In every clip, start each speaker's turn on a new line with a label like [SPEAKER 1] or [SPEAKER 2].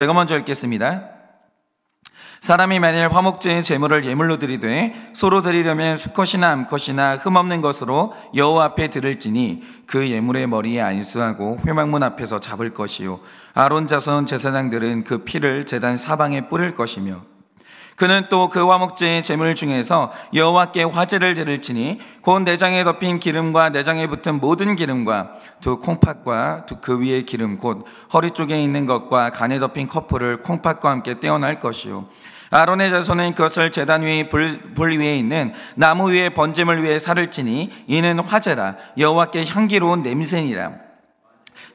[SPEAKER 1] 제가 먼저 읽겠습니다. 사람이 만일 화목제의 제물을 예물로 드리되 서로 드리려면 수컷이나 암컷이나 흠없는 것으로 여호와 앞에 드릴지니 그 예물의 머리에 안수하고 회막문 앞에서 잡을 것이요 아론 자손 제사장들은 그 피를 제단 사방에 뿌릴 것이며 그는 또 그 화목제의 제물 중에서 여호와께 화제를 드릴지니 곧 내장에 덮인 기름과 내장에 붙은 모든 기름과 두 콩팥과 그 위의 기름 곧 허리 쪽에 있는 것과 간에 덮인 커플을 콩팥과 함께 떼어낼 것이요 아론의 자손은 그것을 제단 위에 불 위에 있는 나무 위에 번제물 위에 살을 찌니 이는 화제라 여호와께 향기로운 냄새니라.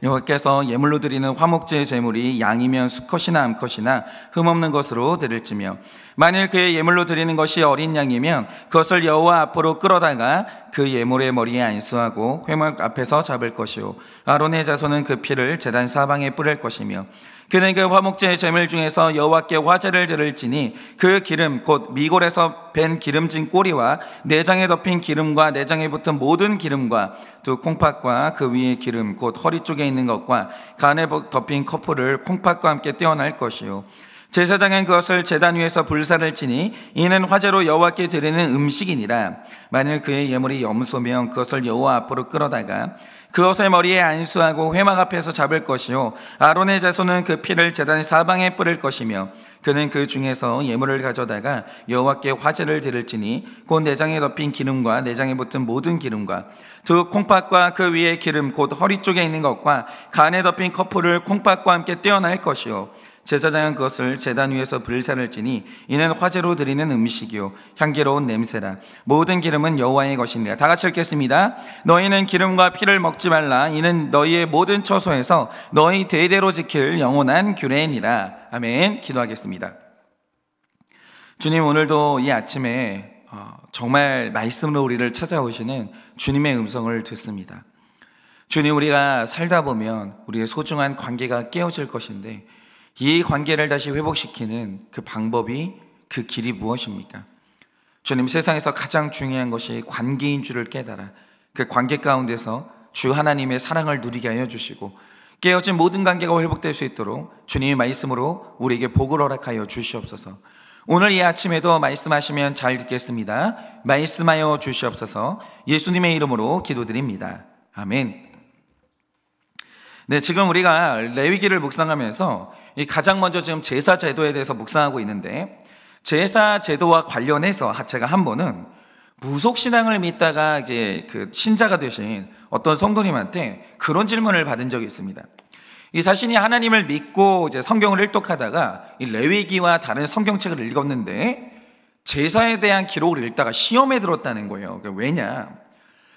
[SPEAKER 1] 여호와께서 예물로 드리는 화목제의 제물이 양이면 수컷이나 암컷이나 흠없는 것으로 드릴지며 만일 그의 예물로 드리는 것이 어린 양이면 그것을 여호와 앞으로 끌어다가 그 예물의 머리에 안수하고 회막 앞에서 잡을 것이요 아론의 자손은 그 피를 제단 사방에 뿌릴 것이며 그는 그 화목제의 제물 중에서 여호와께 화제를 드릴지니 그 기름 곧 미골에서 밴 기름진 꼬리와 내장에 덮인 기름과 내장에 붙은 모든 기름과 두 콩팥과 그 위의 기름 곧 허리 쪽에 있는 것과 간에 덮인 커플을 콩팥과 함께 떼어낼 것이요 제사장은 그것을 제단 위에서 불사를 치니 이는 화제로 여호와께 드리는 음식이니라. 만일 그의 예물이 염소면 그것을 여호와 앞으로 끌어다가 그것의 머리에 안수하고 회막 앞에서 잡을 것이요 아론의 자손은 그 피를 제단 사방에 뿌릴 것이며 그는 그 중에서 예물을 가져다가 여호와께 화제를 드릴지니 곧 내장에 덮인 기름과 내장에 붙은 모든 기름과 두 콩팥과 그 위의 기름 곧 허리 쪽에 있는 것과 간에 덮인 커플을 콩팥과 함께 떼어낼 것이요 제사장은 그것을 제단 위에서 불사를 지니 이는 화제로 드리는 음식이요 향기로운 냄새라. 모든 기름은 여호와의 것이니라. 다 같이 읽겠습니다. 너희는 기름과 피를 먹지 말라. 이는 너희의 모든 처소에서 너희 대대로 지킬 영원한 규례니라. 아멘. 기도하겠습니다. 주님, 오늘도 이 아침에 정말 말씀으로 우리를 찾아오시는 주님의 음성을 듣습니다. 주님, 우리가 살다 보면 우리의 소중한 관계가 깨어질 것인데 이 관계를 다시 회복시키는 그 방법이, 그 길이 무엇입니까? 주님, 세상에서 가장 중요한 것이 관계인 줄을 깨달아 그 관계 가운데서 주 하나님의 사랑을 누리게 하여 주시고 깨어진 모든 관계가 회복될 수 있도록 주님의 말씀으로 우리에게 복을 허락하여 주시옵소서. 오늘 이 아침에도 말씀하시면 잘 듣겠습니다. 말씀하여 주시옵소서. 예수님의 이름으로 기도드립니다. 아멘. 네, 지금 우리가 레위기를 묵상하면서 가장 먼저 지금 제사 제도에 대해서 묵상하고 있는데, 제사 제도와 관련해서 제가 한 번은 무속신앙을 믿다가 이제 그 신자가 되신 어떤 성도님한테 그런 질문을 받은 적이 있습니다. 이 자신이 하나님을 믿고 이제 성경을 일독하다가 이 레위기와 다른 성경책을 읽었는데 제사에 대한 기록을 읽다가 시험에 들었다는 거예요. 왜냐?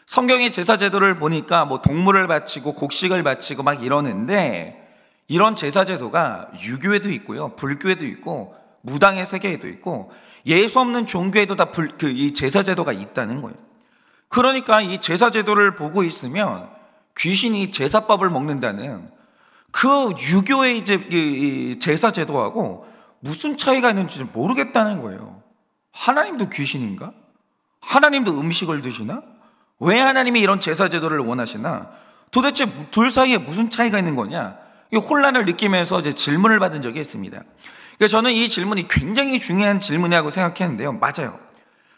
[SPEAKER 1] 성경의 제사 제도를 보니까 뭐 동물을 바치고 곡식을 바치고 막 이러는데 이런 제사 제도가 유교에도 있고요, 불교에도 있고 무당의 세계에도 있고 예수 없는 종교에도 다 이 제사 제도가 있다는 거예요. 그러니까 이 제사 제도를 보고 있으면 귀신이 제사밥을 먹는다는 그 유교의 이 제사 제도하고 무슨 차이가 있는지 모르겠다는 거예요. 하나님도 귀신인가? 하나님도 음식을 드시나? 왜 하나님이 이런 제사 제도를 원하시나? 도대체 둘 사이에 무슨 차이가 있는 거냐? 이 혼란을 느끼면서 이제 질문을 받은 적이 있습니다. 그래서 저는 이 질문이 굉장히 중요한 질문이라고 생각했는데요. 맞아요.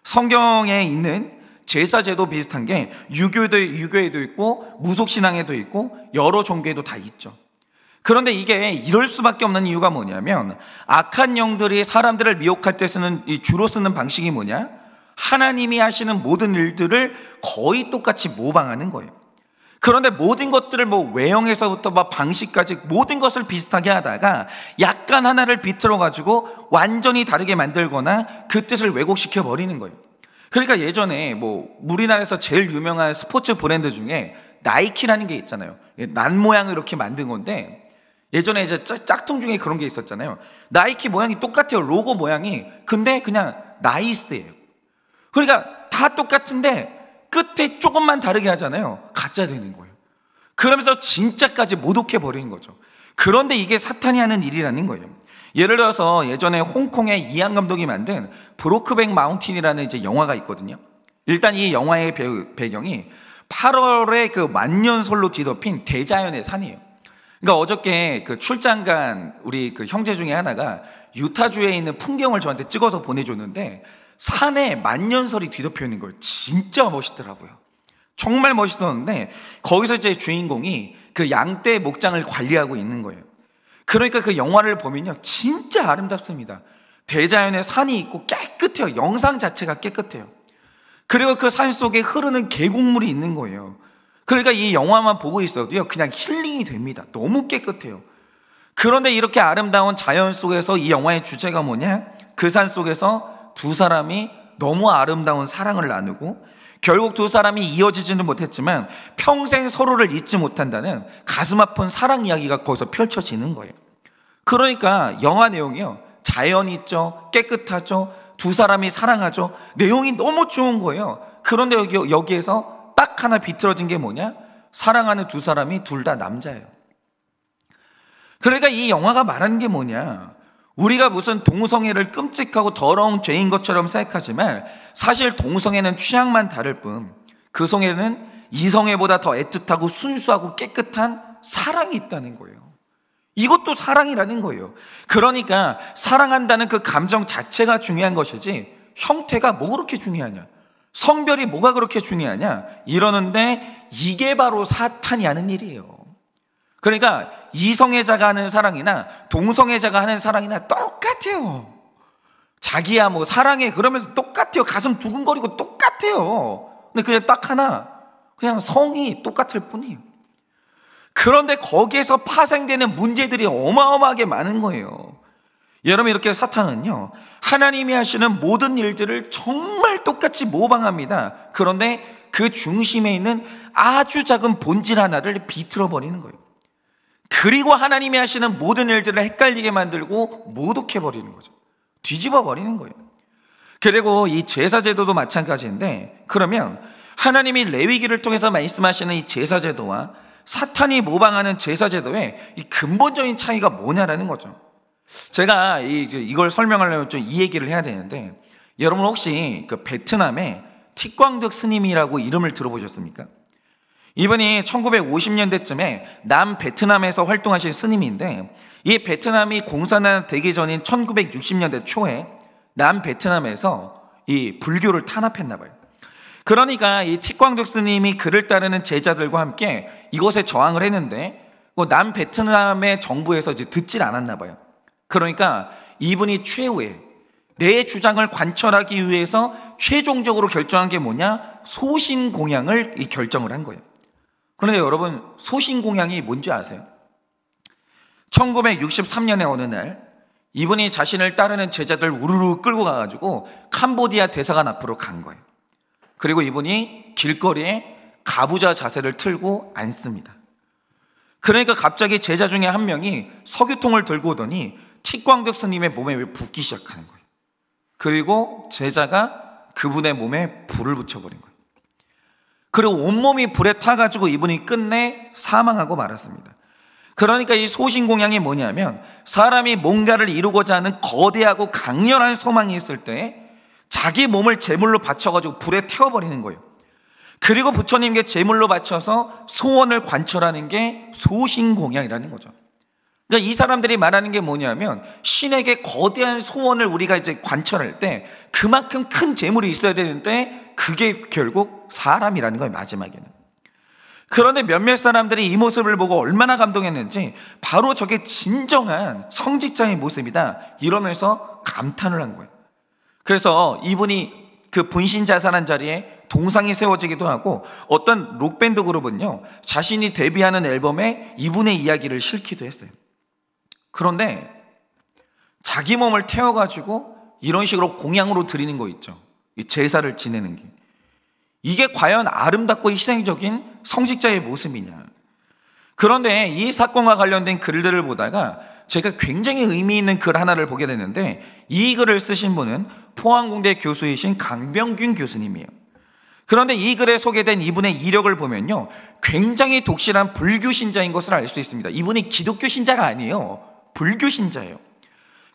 [SPEAKER 1] 성경에 있는 제사 제도 비슷한 게 유교에도 있고 무속신앙에도 있고 여러 종교에도 다 있죠. 그런데 이게 이럴 수밖에 없는 이유가 뭐냐면 악한 영들이 사람들을 미혹할 때 주로 쓰는 방식이 뭐냐? 하나님이 하시는 모든 일들을 거의 똑같이 모방하는 거예요. 그런데 모든 것들을 뭐 외형에서부터 막 방식까지 모든 것을 비슷하게 하다가 약간 하나를 비틀어 가지고 완전히 다르게 만들거나 그 뜻을 왜곡시켜 버리는 거예요. 그러니까 예전에 뭐 우리나라에서 제일 유명한 스포츠 브랜드 중에 나이키라는 게 있잖아요. 난 모양을 이렇게 만든 건데 예전에 이제 짝퉁 중에 그런 게 있었잖아요. 나이키 모양이 똑같아요. 로고 모양이. 근데 그냥 나이스예요. 그러니까 다 똑같은데 끝에 조금만 다르게 하잖아요. 가짜 되는 거예요. 그러면서 진짜까지 모독해 버리는 거죠. 그런데 이게 사탄이 하는 일이라는 거예요. 예를 들어서 예전에 홍콩의 이안 감독이 만든 브로크백 마운틴이라는 이제 영화가 있거든요. 일단 이 영화의 배경이 8월에 그 만년설로 뒤덮인 대자연의 산이에요. 그러니까 어저께 그 출장 간 우리 그 형제 중에 하나가 유타주에 있는 풍경을 저한테 찍어서 보내줬는데 산에 만년설이 뒤덮여 있는 거예요. 진짜 멋있더라고요. 정말 멋있었는데 거기서 이제 주인공이 그 양떼 목장을 관리하고 있는 거예요. 그러니까 그 영화를 보면요, 진짜 아름답습니다. 대자연에 산이 있고 깨끗해요. 영상 자체가 깨끗해요. 그리고 그 산 속에 흐르는 계곡물이 있는 거예요. 그러니까 이 영화만 보고 있어도요, 그냥 힐링이 됩니다. 너무 깨끗해요. 그런데 이렇게 아름다운 자연 속에서 이 영화의 주제가 뭐냐? 그 산 속에서 두 사람이 너무 아름다운 사랑을 나누고 결국 두 사람이 이어지지는 못했지만 평생 서로를 잊지 못한다는 가슴 아픈 사랑 이야기가 거기서 펼쳐지는 거예요. 그러니까 영화 내용이요, 자연이 있죠, 깨끗하죠, 두 사람이 사랑하죠, 내용이 너무 좋은 거예요. 그런데 여기에서 딱 하나 비틀어진 게 뭐냐? 사랑하는 두 사람이 둘 다 남자예요. 그러니까 이 영화가 말하는 게 뭐냐? 우리가 무슨 동성애를 끔찍하고 더러운 죄인 것처럼 생각하지만 사실 동성애는 취향만 다를 뿐 그 성애는 이성애보다 더 애틋하고 순수하고 깨끗한 사랑이 있다는 거예요. 이것도 사랑이라는 거예요. 그러니까 사랑한다는 그 감정 자체가 중요한 것이지 형태가 뭐 그렇게 중요하냐, 성별이 뭐가 그렇게 중요하냐 이러는데 이게 바로 사탄이 하는 일이에요. 그러니까 이성애자가 하는 사랑이나 동성애자가 하는 사랑이나 똑같아요. 자기야 뭐 사랑해 그러면서 똑같아요. 가슴 두근거리고 똑같아요. 근데 그냥 딱 하나, 그냥 성이 똑같을 뿐이에요. 그런데 거기에서 파생되는 문제들이 어마어마하게 많은 거예요. 여러분, 이렇게 사탄은요, 하나님이 하시는 모든 일들을 정말 똑같이 모방합니다. 그런데 그 중심에 있는 아주 작은 본질 하나를 비틀어 버리는 거예요. 그리고 하나님이 하시는 모든 일들을 헷갈리게 만들고 모독해 버리는 거죠. 뒤집어 버리는 거예요. 그리고 이 제사제도도 마찬가지인데, 그러면 하나님이 레위기를 통해서 말씀하시는 이 제사제도와 사탄이 모방하는 제사제도의 이 근본적인 차이가 뭐냐라는 거죠. 제가 이걸 설명하려면 좀 이 얘기를 해야 되는데, 여러분 혹시 그 베트남의 틱광득 스님이라고 이름을 들어보셨습니까? 이분이 1950년대쯤에 남베트남에서 활동하신 스님인데, 이 베트남이 공산화 되기 전인 1960년대 초에 남베트남에서 이 불교를 탄압했나 봐요. 그러니까 이 틱광득 스님이 그를 따르는 제자들과 함께 이곳에 저항을 했는데 남베트남의 정부에서 이제 듣질 않았나 봐요. 그러니까 이분이 최후에 내 주장을 관철하기 위해서 최종적으로 결정한 게 뭐냐? 소신공양을 결정을 한 거예요. 그런데 여러분, 소신공양이 뭔지 아세요? 1963년에 어느 날 이분이 자신을 따르는 제자들 우르르 끌고 가가지고 캄보디아 대사관 앞으로 간 거예요. 그리고 이분이 길거리에 가부좌 자세를 틀고 앉습니다. 그러니까 갑자기 제자 중에 한 명이 석유통을 들고 오더니 틱광득 스님의 몸에 붓기 시작하는 거예요. 그리고 제자가 그분의 몸에 불을 붙여버린 거예요. 그리고 온몸이 불에 타가지고 이분이 끝내 사망하고 말았습니다. 그러니까 이 소신공양이 뭐냐면, 사람이 뭔가를 이루고자 하는 거대하고 강렬한 소망이 있을 때 자기 몸을 제물로 바쳐가지고 불에 태워버리는 거예요. 그리고 부처님께 제물로 바쳐서 소원을 관철하는 게 소신공양이라는 거죠. 그러니까 이 사람들이 말하는 게 뭐냐면, 신에게 거대한 소원을 우리가 이제 관철할 때 그만큼 큰 제물이 있어야 되는데 그게 결국 사람이라는 거예요, 마지막에는. 그런데 몇몇 사람들이 이 모습을 보고 얼마나 감동했는지, 바로 저게 진정한 성직자의 모습이다 이러면서 감탄을 한 거예요. 그래서 이분이 그 분신자살한 자리에 동상이 세워지기도 하고, 어떤 록밴드 그룹은요, 자신이 데뷔하는 앨범에 이분의 이야기를 실기도 했어요. 그런데 자기 몸을 태워가지고 이런 식으로 공양으로 드리는 거 있죠, 이 제사를 지내는 게, 이게 과연 아름답고 희생적인 성직자의 모습이냐. 그런데 이 사건과 관련된 글들을 보다가 제가 굉장히 의미 있는 글 하나를 보게 됐는데, 이 글을 쓰신 분은 포항공대 교수이신 강병균 교수님이에요. 그런데 이 글에 소개된 이분의 이력을 보면요, 굉장히 독실한 불교 신자인 것을 알 수 있습니다. 이분이 기독교 신자가 아니에요, 불교 신자예요.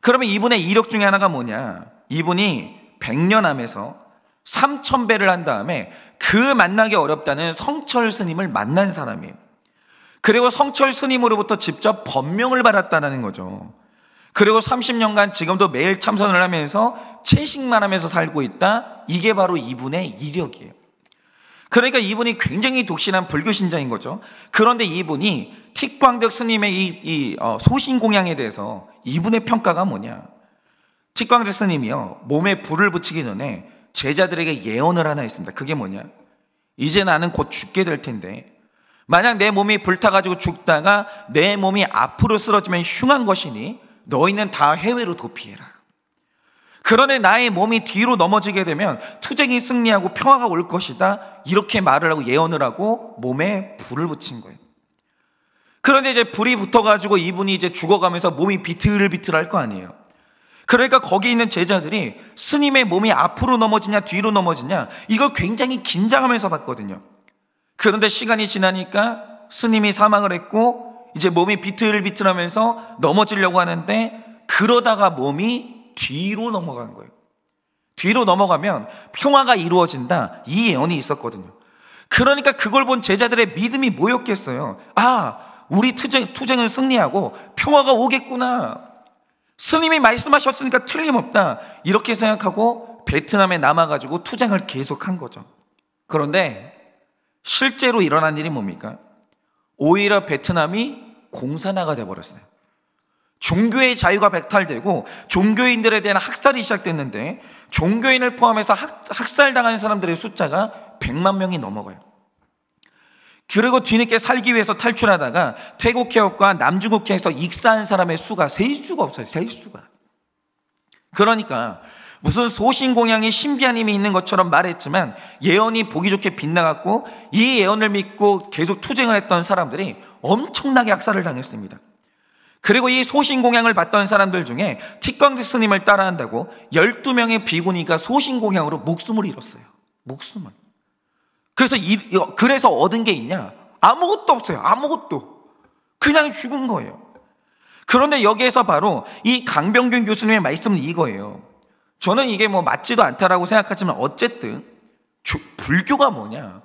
[SPEAKER 1] 그러면 이분의 이력 중에 하나가 뭐냐? 이분이 백년암에서 3000배를 한 다음에 그 만나기 어렵다는 성철 스님을 만난 사람이에요. 그리고 성철 스님으로부터 직접 법명을 받았다는 거죠. 그리고 30년간 지금도 매일 참선을 하면서 채식만 하면서 살고 있다. 이게 바로 이분의 이력이에요. 그러니까 이분이 굉장히 독실한 불교 신자인 거죠. 그런데 이분이 틱광덕 스님의 소신공양에 대해서 이분의 평가가 뭐냐? 틱광덕 스님이요, 몸에 불을 붙이기 전에 제자들에게 예언을 하나 했습니다. 그게 뭐냐? 이제 나는 곧 죽게 될 텐데 만약 내 몸이 불타가지고 죽다가 내 몸이 앞으로 쓰러지면 흉한 것이니 너희는 다 해외로 도피해라. 그런데 나의 몸이 뒤로 넘어지게 되면 투쟁이 승리하고 평화가 올 것이다. 이렇게 말을 하고 예언을 하고 몸에 불을 붙인 거예요. 그런데 이제 불이 붙어가지고 이분이 이제 죽어가면서 몸이 비틀비틀할 거 아니에요. 그러니까 거기 있는 제자들이 스님의 몸이 앞으로 넘어지냐 뒤로 넘어지냐 이걸 굉장히 긴장하면서 봤거든요. 그런데 시간이 지나니까 스님이 사망을 했고 이제 몸이 비틀비틀하면서 넘어지려고 하는데 그러다가 몸이 뒤로 넘어간 거예요. 뒤로 넘어가면 평화가 이루어진다, 이 예언이 있었거든요. 그러니까 그걸 본 제자들의 믿음이 뭐였겠어요? 아, 우리 투쟁은 승리하고 평화가 오겠구나, 스님이 말씀하셨으니까 틀림없다, 이렇게 생각하고 베트남에 남아가지고 투쟁을 계속한 거죠. 그런데 실제로 일어난 일이 뭡니까? 오히려 베트남이 공산화가 돼버렸어요. 종교의 자유가 박탈되고 종교인들에 대한 학살이 시작됐는데 종교인을 포함해서 학살당한 사람들의 숫자가 100만 명이 넘어가요. 그리고 뒤늦게 살기 위해서 탈출하다가 태국 해역과 남중국 해에서 익사한 사람의 수가 셀 수가 없어요. 셀 수가. 그러니까 무슨 소신공양이 신비한 힘이 있는 것처럼 말했지만 예언이 보기 좋게 빗나갔고 이 예언을 믿고 계속 투쟁을 했던 사람들이 엄청나게 학살을 당했습니다. 그리고 이 소신공양을 받던 사람들 중에 틱광덕 스님을 따라한다고 12명의 비구니가 소신공양으로 목숨을 잃었어요. 목숨을. 그래서 얻은 게 있냐? 아무것도 없어요. 아무것도. 그냥 죽은 거예요. 그런데 여기에서 바로 이 강병균 교수님의 말씀은 이거예요. 저는 이게 뭐 맞지도 않다라고 생각하지만 어쨌든 불교가 뭐냐?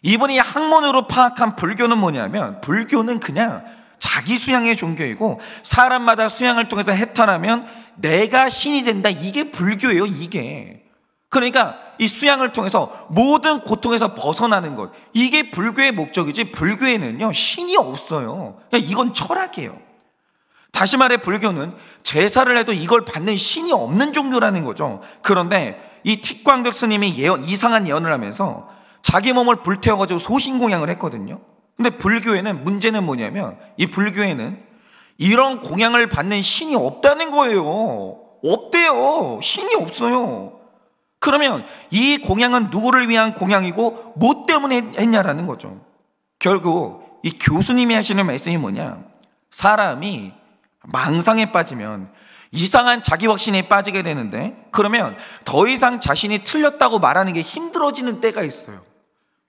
[SPEAKER 1] 이분이 학문으로 파악한 불교는 뭐냐면 불교는 그냥 자기 수양의 종교이고 사람마다 수양을 통해서 해탈하면 내가 신이 된다, 이게 불교예요. 이게 그러니까 이 수양을 통해서 모든 고통에서 벗어나는 것, 이게 불교의 목적이지 불교에는요 신이 없어요. 이건 철학이에요. 다시 말해 불교는 제사를 해도 이걸 받는 신이 없는 종교라는 거죠. 그런데 이 틱광덕 스님이 이상한 예언을 하면서 자기 몸을 불태워가지고 소신공양을 했거든요. 근데 불교에는 문제는 뭐냐면 이 불교에는 이런 공양을 받는 신이 없다는 거예요. 없대요. 신이 없어요. 그러면 이 공양은 누구를 위한 공양이고 뭐 때문에 했냐라는 거죠. 결국 이 교수님이 하시는 말씀이 뭐냐, 사람이 망상에 빠지면 이상한 자기 확신에 빠지게 되는데 그러면 더 이상 자신이 틀렸다고 말하는 게 힘들어지는 때가 있어요.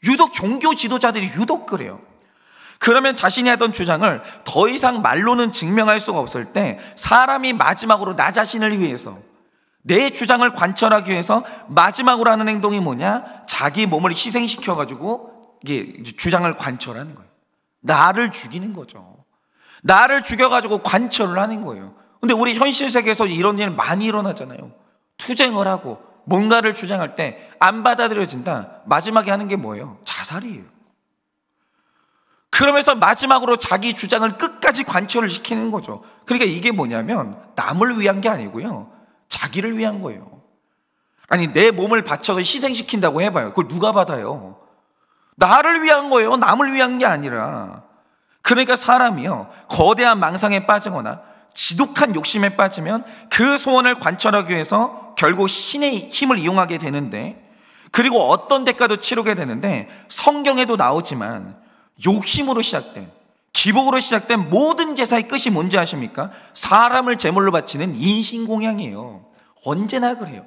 [SPEAKER 1] 유독 종교 지도자들이 유독 그래요. 그러면 자신이 하던 주장을 더 이상 말로는 증명할 수가 없을 때 사람이 마지막으로 나 자신을 위해서 내 주장을 관철하기 위해서 마지막으로 하는 행동이 뭐냐? 자기 몸을 희생시켜가지고 이게 주장을 관철하는 거예요. 나를 죽이는 거죠. 나를 죽여가지고 관철을 하는 거예요. 근데 우리 현실 세계에서 이런 일 많이 일어나잖아요. 투쟁을 하고 뭔가를 주장할 때 안 받아들여진다. 마지막에 하는 게 뭐예요? 자살이에요. 그러면서 마지막으로 자기 주장을 끝까지 관철을 시키는 거죠. 그러니까 이게 뭐냐면 남을 위한 게 아니고요, 자기를 위한 거예요. 아니 내 몸을 바쳐서 희생시킨다고 해봐요. 그걸 누가 받아요? 나를 위한 거예요. 남을 위한 게 아니라. 그러니까 사람이요 거대한 망상에 빠지거나 지독한 욕심에 빠지면 그 소원을 관철하기 위해서 결국 신의 힘을 이용하게 되는데, 그리고 어떤 대가도 치르게 되는데 성경에도 나오지만 욕심으로 시작된, 기복으로 시작된 모든 제사의 끝이 뭔지 아십니까? 사람을 제물로 바치는 인신공양이에요. 언제나 그래요.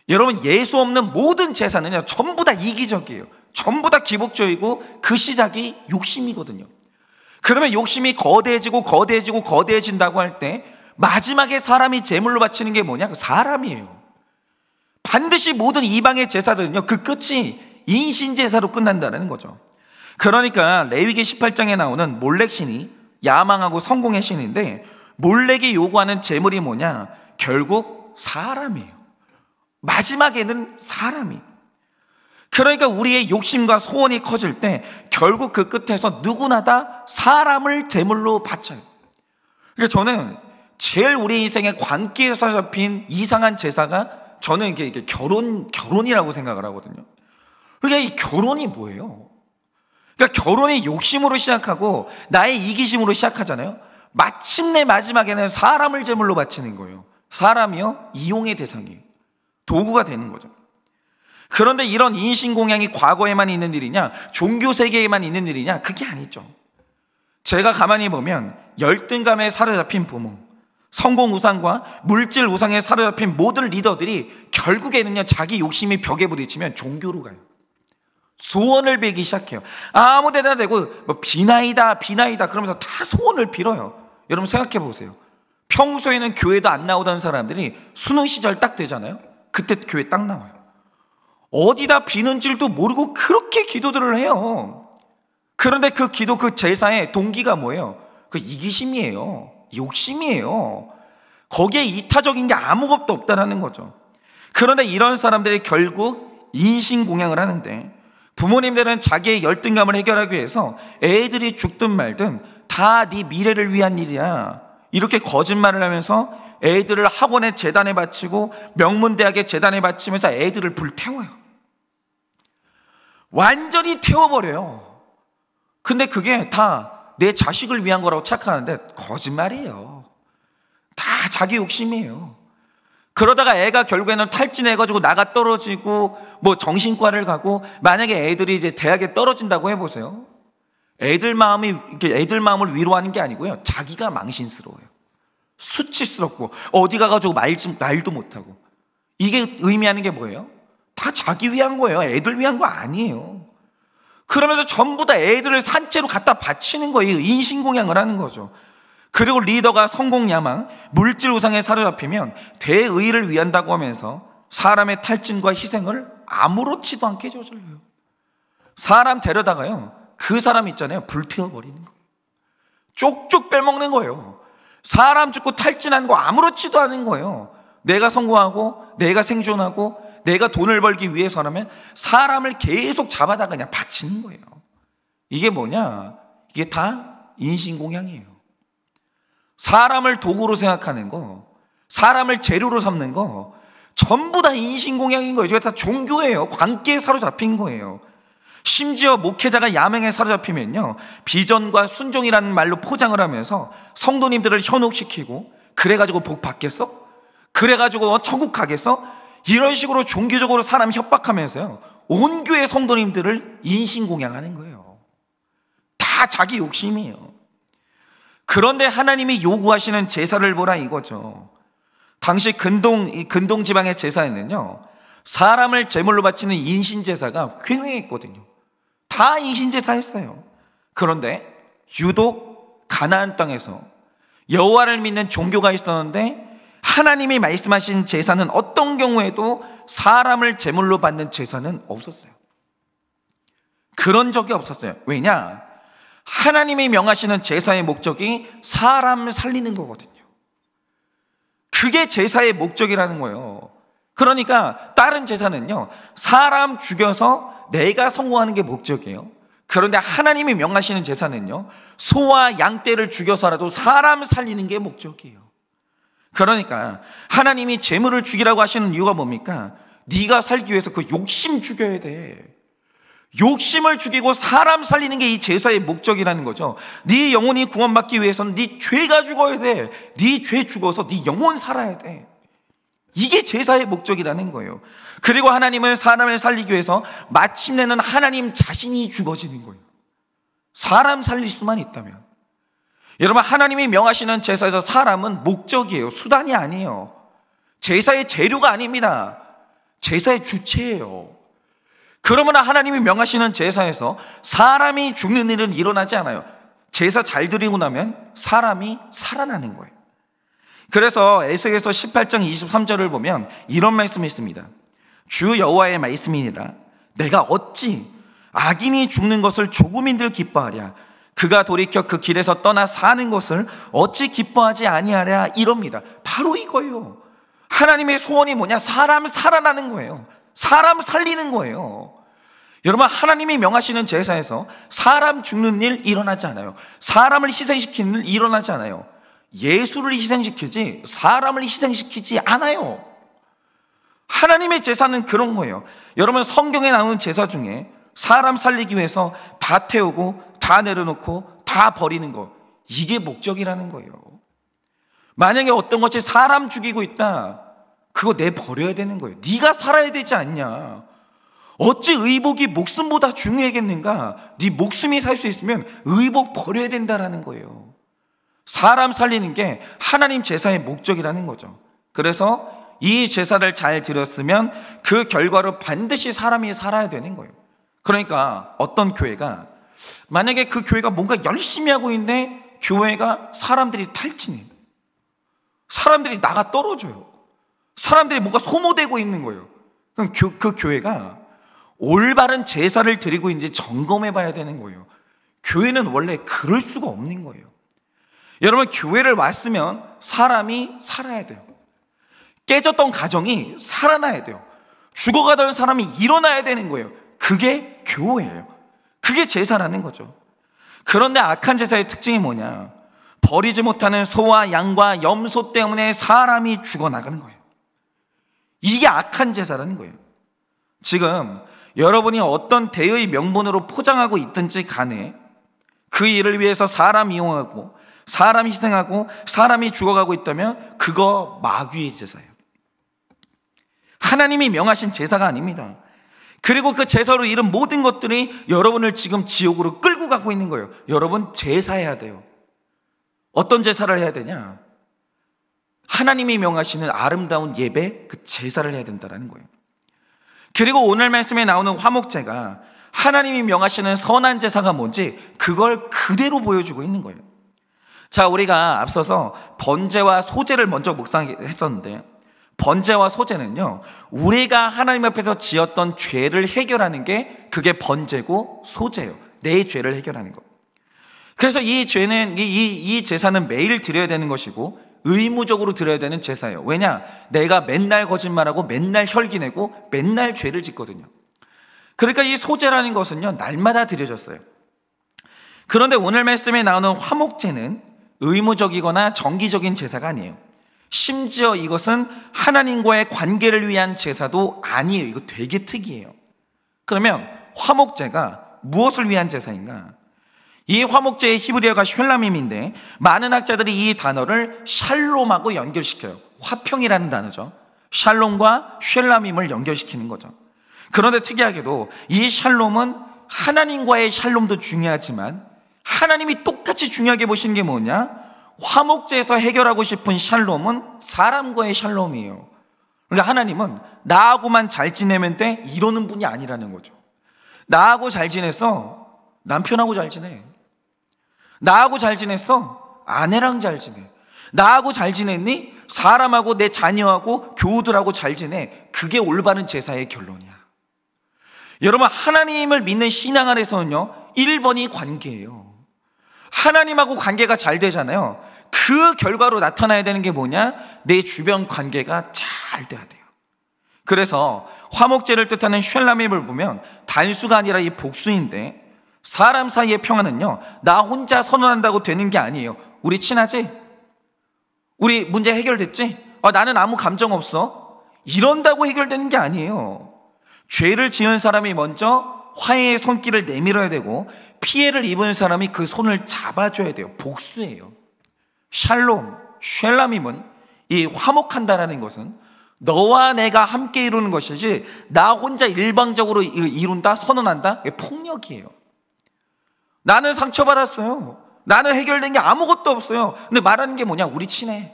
[SPEAKER 1] 여러분 예수 없는 모든 제사는요 전부 다 이기적이에요. 전부 다 기복적이고 그 시작이 욕심이거든요. 그러면 욕심이 거대해진다고 할 때 마지막에 사람이 제물로 바치는 게 뭐냐? 그 사람이에요. 반드시 모든 이방의 제사들은요 그 끝이 인신제사로 끝난다는 거죠. 그러니까 레위기 18장에 나오는 몰렉 신이 야망하고 성공의 신인데, 몰렉이 요구하는 재물이 뭐냐? 결국 사람이에요. 마지막에는 사람이. 그러니까 우리의 욕심과 소원이 커질 때 결국 그 끝에서 누구나 다 사람을 제물로 바쳐요. 그러니까 저는 제일 우리 인생의 관계에서 잡힌 이상한 제사가, 저는 이게 결혼이라고 생각을 하거든요. 그러니까 이 결혼이 뭐예요? 그러니까 결혼이 욕심으로 시작하고 나의 이기심으로 시작하잖아요. 마침내 마지막에는 사람을 제물로 바치는 거예요. 사람이요, 이용의 대상이에요. 도구가 되는 거죠. 그런데 이런 인신공양이 과거에만 있는 일이냐, 종교 세계에만 있는 일이냐? 그게 아니죠. 제가 가만히 보면 열등감에 사로잡힌 부모, 성공 우상과 물질 우상에 사로잡힌 모든 리더들이 결국에는요, 자기 욕심이 벽에 부딪히면 종교로 가요. 소원을 빌기 시작해요. 아무 데나 대고 뭐 비나이다 그러면서 다 소원을 빌어요. 여러분 생각해 보세요. 평소에는 교회도 안 나오던 사람들이 수능 시절 딱 되잖아요. 그때 교회 딱 나와요. 어디다 비는 줄도 모르고 그렇게 기도들을 해요. 그런데 그 기도, 그 제사의 동기가 뭐예요? 그 이기심이에요. 욕심이에요. 거기에 이타적인 게 아무것도 없다는 거죠. 그런데 이런 사람들이 결국 인신공양을 하는데, 부모님들은 자기의 열등감을 해결하기 위해서 애들이 죽든 말든 다 네 미래를 위한 일이야, 이렇게 거짓말을 하면서 애들을 학원의 재단에 바치고 명문대학의 재단에 바치면서 애들을 불태워요. 완전히 태워버려요. 근데 그게 다 내 자식을 위한 거라고 착각하는데 거짓말이에요. 다 자기 욕심이에요. 그러다가 애가 결국에는 탈진해가지고 나가 떨어지고 뭐 정신과를 가고, 만약에 애들이 이제 대학에 떨어진다고 해보세요. 애들 마음을 위로하는 게 아니고요, 자기가 망신스러워요. 수치스럽고 어디 가가지고 말도 못하고. 이게 의미하는 게 뭐예요? 다 자기 위한 거예요. 애들 위한 거 아니에요. 그러면서 전부 다 애들을 산채로 갖다 바치는 거예요. 인신공양을 하는 거죠. 그리고 리더가 성공야망, 물질 우상에 사로잡히면 대의를 위한다고 하면서 사람의 탈진과 희생을 아무렇지도 않게 저질러요. 사람 데려다가요, 그 사람 있잖아요, 불태워버리는 거예요. 쪽쪽 빼먹는 거예요. 사람 죽고 탈진한 거 아무렇지도 않은 거예요. 내가 성공하고 내가 생존하고 내가 돈을 벌기 위해서라면 사람을 계속 잡아다가 그냥 바치는 거예요. 이게 뭐냐? 이게 다 인신공양이에요. 사람을 도구로 생각하는 거, 사람을 재료로 삼는 거, 전부 다 인신공양인 거예요. 이게 다 종교예요. 관계에 사로잡힌 거예요. 심지어 목회자가 야맹에 사로잡히면요, 비전과 순종이라는 말로 포장을 하면서 성도님들을 현혹시키고, 그래가지고 복 받겠어? 그래가지고 천국 가겠어? 이런 식으로 종교적으로 사람 협박하면서요, 온 교회 성도님들을 인신공양하는 거예요. 다 자기 욕심이에요. 그런데 하나님이 요구하시는 제사를 보라 이거죠. 당시 근동 지방의 제사에는요, 사람을 제물로 바치는 인신제사가 횡행했거든요. 다 인신제사 했어요. 그런데 유독 가나안 땅에서 여호와를 믿는 종교가 있었는데, 하나님이 말씀하신 제사는 어떤 경우에도 사람을 제물로 받는 제사는 없었어요. 그런 적이 없었어요. 왜냐? 하나님이 명하시는 제사의 목적이 사람 살리는 거거든요. 그게 제사의 목적이라는 거예요. 그러니까 다른 제사는요, 사람 죽여서 내가 성공하는 게 목적이에요. 그런데 하나님이 명하시는 제사는요, 소와 양떼를 죽여서라도 사람 살리는 게 목적이에요. 그러니까 하나님이 재물을 죽이라고 하시는 이유가 뭡니까? 네가 살기 위해서 그 욕심 죽여야 돼. 욕심을 죽이고 사람 살리는 게 이 제사의 목적이라는 거죠. 네 영혼이 구원받기 위해서는 네 죄가 죽어야 돼. 네 죄 죽어서 네 영혼 살아야 돼. 이게 제사의 목적이라는 거예요. 그리고 하나님은 사람을 살리기 위해서 마침내는 하나님 자신이 죽어지는 거예요. 사람 살릴 수만 있다면. 여러분, 하나님이 명하시는 제사에서 사람은 목적이에요. 수단이 아니에요. 제사의 재료가 아닙니다. 제사의 주체예요. 그러면 하나님이 명하시는 제사에서 사람이 죽는 일은 일어나지 않아요. 제사 잘 드리고 나면 사람이 살아나는 거예요. 그래서 에스겔서 18장 23절을 보면 이런 말씀이 있습니다. 주 여호와의 말씀이니라. 내가 어찌 악인이 죽는 것을 조금인들 기뻐하랴. 그가 돌이켜 그 길에서 떠나 사는 것을 어찌 기뻐하지 아니하랴. 이럽니다. 바로 이거예요. 하나님의 소원이 뭐냐? 사람 살아나는 거예요. 사람 살리는 거예요. 여러분, 하나님이 명하시는 제사에서 사람 죽는 일 일어나지 않아요. 사람을 희생시키는 일 일어나지 않아요. 예수를 희생시키지 사람을 희생시키지 않아요. 하나님의 제사는 그런 거예요. 여러분, 성경에 나오는 제사 중에 사람 살리기 위해서 다 태우고 다 내려놓고 다 버리는 거, 이게 목적이라는 거예요. 만약에 어떤 것이 사람 죽이고 있다, 그거 내버려야 되는 거예요. 네가 살아야 되지 않냐. 어찌 의복이 목숨보다 중요하겠는가? 네 목숨이 살 수 있으면 의복 버려야 된다라는 거예요. 사람 살리는 게 하나님 제사의 목적이라는 거죠. 그래서 이 제사를 잘 드렸으면 그 결과로 반드시 사람이 살아야 되는 거예요. 그러니까 어떤 교회가, 만약에 그 교회가 뭔가 열심히 하고 있는데 교회가 사람들이 탈진해요. 사람들이 나가 떨어져요. 사람들이 뭔가 소모되고 있는 거예요. 그럼 그 교회가 올바른 제사를 드리고 있는지 점검해 봐야 되는 거예요. 교회는 원래 그럴 수가 없는 거예요. 여러분, 교회를 왔으면 사람이 살아야 돼요. 깨졌던 가정이 살아나야 돼요. 죽어가던 사람이 일어나야 되는 거예요. 그게 교회예요. 그게 제사라는 거죠. 그런데 악한 제사의 특징이 뭐냐? 버리지 못하는 소와 양과 염소 때문에 사람이 죽어나가는 거예요. 이게 악한 제사라는 거예요. 지금 여러분이 어떤 대의 명분으로 포장하고 있든지 간에 그 일을 위해서 사람 이용하고 사람 희생하고 사람이 죽어가고 있다면 그거 마귀의 제사예요. 하나님이 명하신 제사가 아닙니다. 그리고 그 제사로 이룬 모든 것들이 여러분을 지금 지옥으로 끌고 가고 있는 거예요. 여러분, 제사해야 돼요. 어떤 제사를 해야 되냐? 하나님이 명하시는 아름다운 예배, 그 제사를 해야 된다는 거예요. 그리고 오늘 말씀에 나오는 화목제가 하나님이 명하시는 선한 제사가 뭔지 그걸 그대로 보여주고 있는 거예요. 자, 우리가 앞서서 번제와 소제를 먼저 묵상했었는데, 번제와 소제는요, 우리가 하나님 앞에서 지었던 죄를 해결하는 게 그게 번제고 소제예요. 내 죄를 해결하는 거. 그래서 이 죄는, 이 제사는 매일 드려야 되는 것이고 의무적으로 드려야 되는 제사예요. 왜냐? 내가 맨날 거짓말하고 맨날 혈기내고 맨날 죄를 짓거든요. 그러니까 이 소제라는 것은요, 날마다 드려졌어요. 그런데 오늘 말씀에 나오는 화목제는 의무적이거나 정기적인 제사가 아니에요. 심지어 이것은 하나님과의 관계를 위한 제사도 아니에요. 이거 되게 특이해요. 그러면 화목제가 무엇을 위한 제사인가? 이 화목제의 히브리어가 쉘라밈인데 많은 학자들이 이 단어를 샬롬하고 연결시켜요. 화평이라는 단어죠. 샬롬과 쉘라밈을 연결시키는 거죠. 그런데 특이하게도 이 샬롬은 하나님과의 샬롬도 중요하지만 하나님이 똑같이 중요하게 보시는 게 뭐냐? 화목제에서 해결하고 싶은 샬롬은 사람과의 샬롬이에요. 그러니까 하나님은 나하고만 잘 지내면 돼, 이러는 분이 아니라는 거죠. 나하고 잘 지냈어? 남편하고 잘 지내. 나하고 잘 지냈어? 아내랑 잘 지내. 나하고 잘 지냈니? 사람하고 내 자녀하고 교우들하고 잘 지내. 그게 올바른 제사의 결론이야. 여러분, 하나님을 믿는 신앙 안에서는요, 1번이 관계예요. 하나님하고 관계가 잘 되잖아요. 그 결과로 나타나야 되는 게 뭐냐? 내 주변 관계가 잘 돼야 돼요. 그래서 화목제를 뜻하는 쉘라밈을 보면 단수가 아니라 이 복수인데, 사람 사이의 평화는요, 나 혼자 선언한다고 되는 게 아니에요. 우리 친하지? 우리 문제 해결됐지? 나는 아무 감정 없어. 이런다고 해결되는 게 아니에요. 죄를 지은 사람이 먼저 화해의 손길을 내밀어야 되고 피해를 입은 사람이 그 손을 잡아줘야 돼요. 복수예요. 샬롬, 쉘라밈은 이 화목한다라는 것은 너와 내가 함께 이루는 것이지 나 혼자 일방적으로 이룬다, 선언한다? 이게 폭력이에요. 나는 상처받았어요. 나는 해결된 게 아무것도 없어요. 근데 말하는 게 뭐냐? 우리 친해.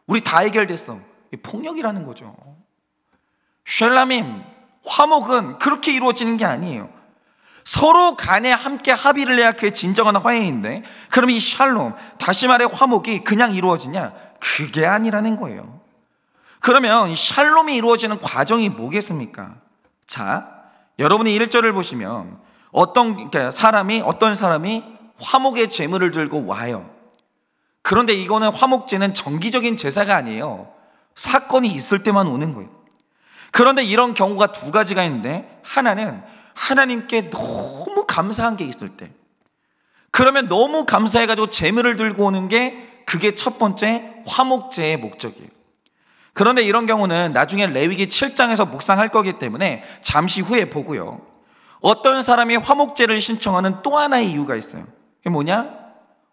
[SPEAKER 1] 우리 다 해결됐어. 이게 폭력이라는 거죠. 쉘라밈, 화목은 그렇게 이루어지는 게 아니에요. 서로 간에 함께 합의를 해야 그게 진정한 화해인데, 그럼 이 샬롬, 다시 말해 화목이 그냥 이루어지냐? 그게 아니라는 거예요. 그러면 이 샬롬이 이루어지는 과정이 뭐겠습니까? 자, 여러분이 1절을 보시면 그러니까 어떤 사람이 화목의 제물을 들고 와요. 그런데 이거는 화목제는 정기적인 제사가 아니에요. 사건이 있을 때만 오는 거예요. 그런데 이런 경우가 두 가지가 있는데, 하나는 하나님께 너무 감사한 게 있을 때, 그러면 너무 감사해가지고 제물을 들고 오는 게 그게 첫 번째 화목제의 목적이에요. 그런데 이런 경우는 나중에 레위기 7장에서 묵상할 거기 때문에 잠시 후에 보고요. 어떤 사람이 화목제를 신청하는 또 하나의 이유가 있어요. 그게 뭐냐?